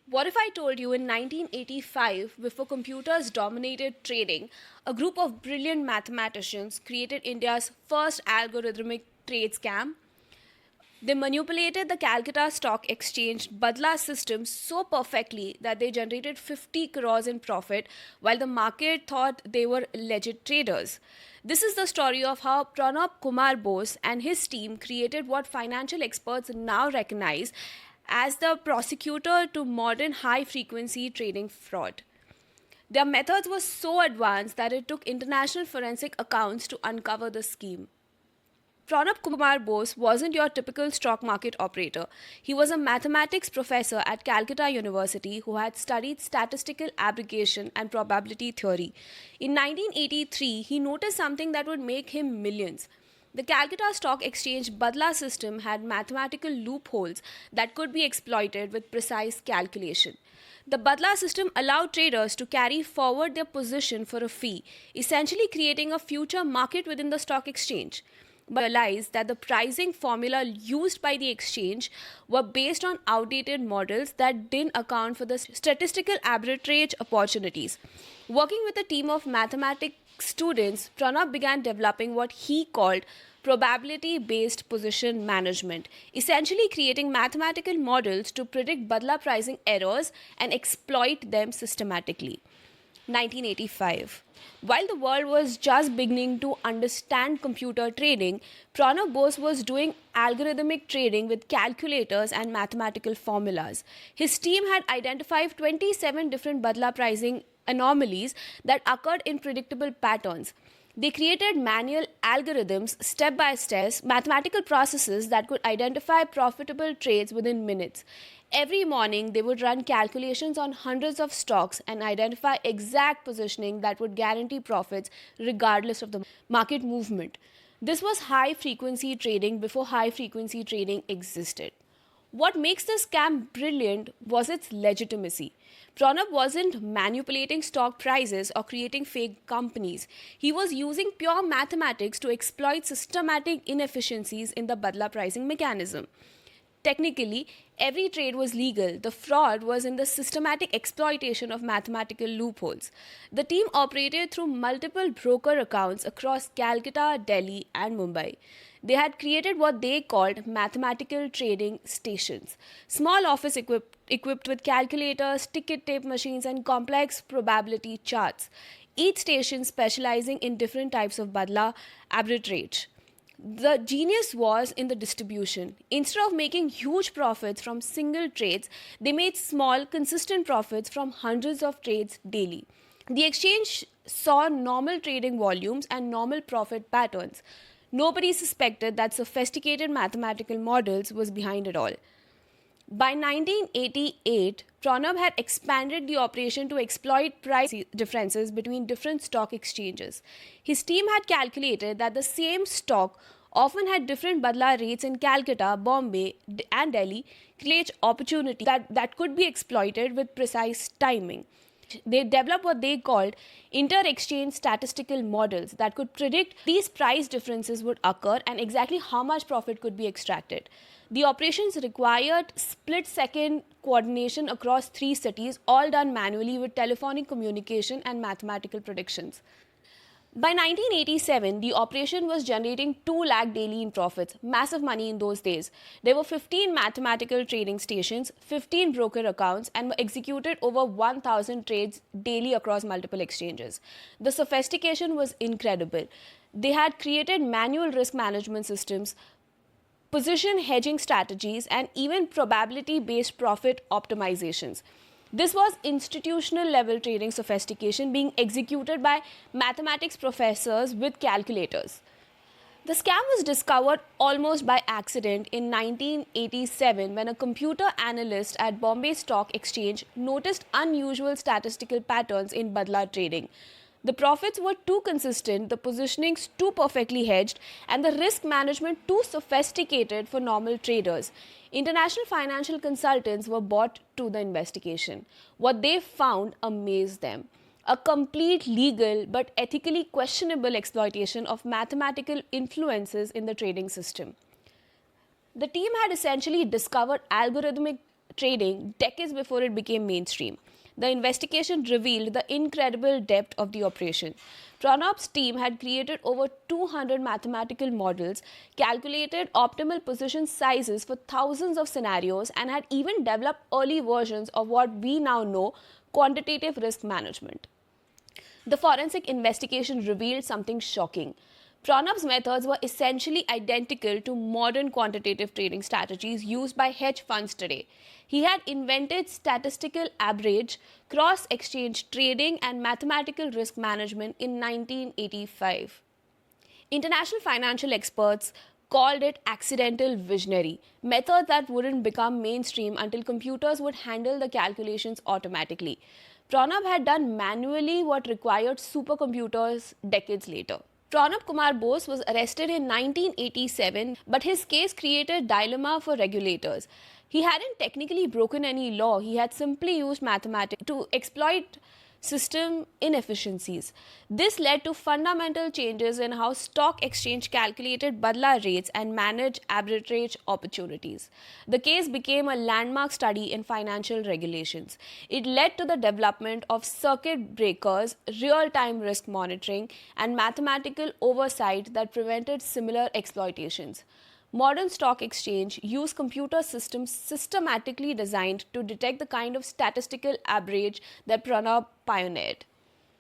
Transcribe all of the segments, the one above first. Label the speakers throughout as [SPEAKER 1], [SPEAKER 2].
[SPEAKER 1] What if I told you in 1985, before computers dominated trading, a group of brilliant mathematicians created India's first algorithmic trade scam? They manipulated the Calcutta Stock Exchange Badla system so perfectly that they generated 50 crores in profit while the market thought they were legit traders. This is the story of how Pronab Kumar Bose and his team created what financial experts now recognize as the prosecutor to modern high frequency trading fraud. Their methods were so advanced that it took international forensic accounts to uncover the scheme. Pronab Kumar Bose wasn't your typical stock market operator. He was a mathematics professor at Calcutta University who had studied statistical aggregation and probability theory. In 1983, he noticed something that would make him millions. The Calcutta Stock Exchange Badla system had mathematical loopholes that could be exploited with precise calculation. The Badla system allowed traders to carry forward their position for a fee, essentially creating a future market within the stock exchange. But realized that the pricing formula used by the exchange were based on outdated models that didn't account for the statistical arbitrage opportunities. Working with a team of mathematics students, Pranab began developing what he called probability-based position management, essentially creating mathematical models to predict Badla pricing errors and exploit them systematically. 1985. While the world was just beginning to understand computer trading, Pronab Bose was doing algorithmic trading with calculators and mathematical formulas. His team had identified 27 different Badla pricing anomalies that occurred in predictable patterns. They created manual algorithms, step by step, mathematical processes that could identify profitable trades within minutes. Every morning, they would run calculations on hundreds of stocks and identify exact positioning that would guarantee profits regardless of the market movement. This was high frequency trading before high frequency trading existed. What makes this scam brilliant was its legitimacy. Pranab wasn't manipulating stock prices or creating fake companies. He was using pure mathematics to exploit systematic inefficiencies in the Badla pricing mechanism. Technically, every trade was legal. The fraud was in the systematic exploitation of mathematical loopholes. The team operated through multiple broker accounts across Calcutta, Delhi, and Mumbai. They had created what they called mathematical trading stations, small office equipped with calculators, ticket tape machines, and complex probability charts, each station specializing in different types of Badla arbitrage. The genius was in the distribution. Instead of making huge profits from single trades, they made small, consistent profits from hundreds of trades daily. The exchange saw normal trading volumes and normal profit patterns. Nobody suspected that sophisticated mathematical models was behind it all. By 1988, Pranab had expanded the operation to exploit price differences between different stock exchanges. His team had calculated that the same stock often had different Badla rates in Calcutta, Bombay, and Delhi, create opportunities that could be exploited with precise timing. They developed what they called inter-exchange statistical models that could predict these price differences would occur and exactly how much profit could be extracted. The operations required split-second coordination across 3 cities, all done manually with telephonic communication and mathematical predictions. By 1987, the operation was generating 2 lakh daily in profits, massive money in those days. There were 15 mathematical trading stations, 15 broker accounts, and were executed over 1,000 trades daily across multiple exchanges. The sophistication was incredible. They had created manual risk management systems, position hedging strategies, and even probability-based profit optimizations. This was institutional level trading sophistication being executed by mathematics professors with calculators. The scam was discovered almost by accident in 1987 when a computer analyst at Bombay Stock Exchange noticed unusual statistical patterns in Badla trading. The profits were too consistent, the positionings too perfectly hedged, and the risk management too sophisticated for normal traders. International financial consultants were brought to the investigation. What they found amazed them. A complete legal but ethically questionable exploitation of mathematical influences in the trading system. The team had essentially discovered algorithmic trading decades before it became mainstream. The investigation revealed the incredible depth of the operation. Pronab's team had created over 200 mathematical models, calculated optimal position sizes for thousands of scenarios, and had even developed early versions of what we now know quantitative risk management. The forensic investigation revealed something shocking. Pronab's methods were essentially identical to modern quantitative trading strategies used by hedge funds today. He had invented statistical average, cross exchange trading, and mathematical risk management in 1985. International financial experts called it accidental visionary, method that wouldn't become mainstream until computers would handle the calculations automatically. Pronab had done manually what required supercomputers decades later. Pronab Kumar Bose was arrested in 1987, but his case created a dilemma for regulators. He hadn't technically broken any law, he had simply used mathematics to exploit system inefficiencies. This led to fundamental changes in how stock exchange calculated Badla rates and managed arbitrage opportunities. The case became a landmark study in financial regulations. It led to the development of circuit breakers, real-time risk monitoring, and mathematical oversight that prevented similar exploitations. Modern stock exchange use computer systems systematically designed to detect the kind of statistical average that Pranab pioneered.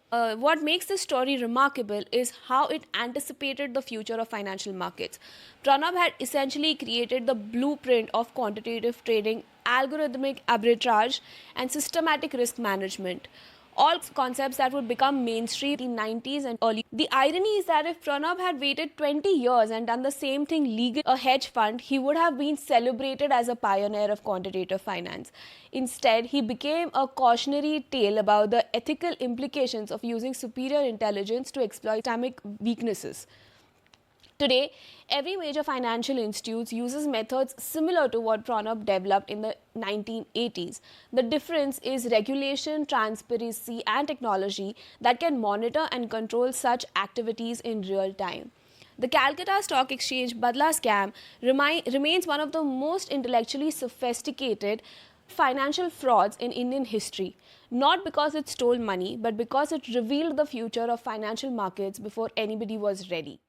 [SPEAKER 1] What makes this story remarkable is how it anticipated the future of financial markets. Pranab had essentially created the blueprint of quantitative trading, algorithmic arbitrage, and systematic risk management. All concepts that would become mainstream in the 90s and early. The irony is that if Pranab had waited 20 years and done the same thing legally, a hedge fund, he would have been celebrated as a pioneer of quantitative finance. Instead, he became a cautionary tale about the ethical implications of using superior intelligence to exploit systemic weaknesses. Today, every major financial institute uses methods similar to what Pronab developed in the 1980s. The difference is regulation, transparency, and technology that can monitor and control such activities in real time. The Calcutta Stock Exchange Badla scam remains one of the most intellectually sophisticated financial frauds in Indian history, not because it stole money, but because it revealed the future of financial markets before anybody was ready.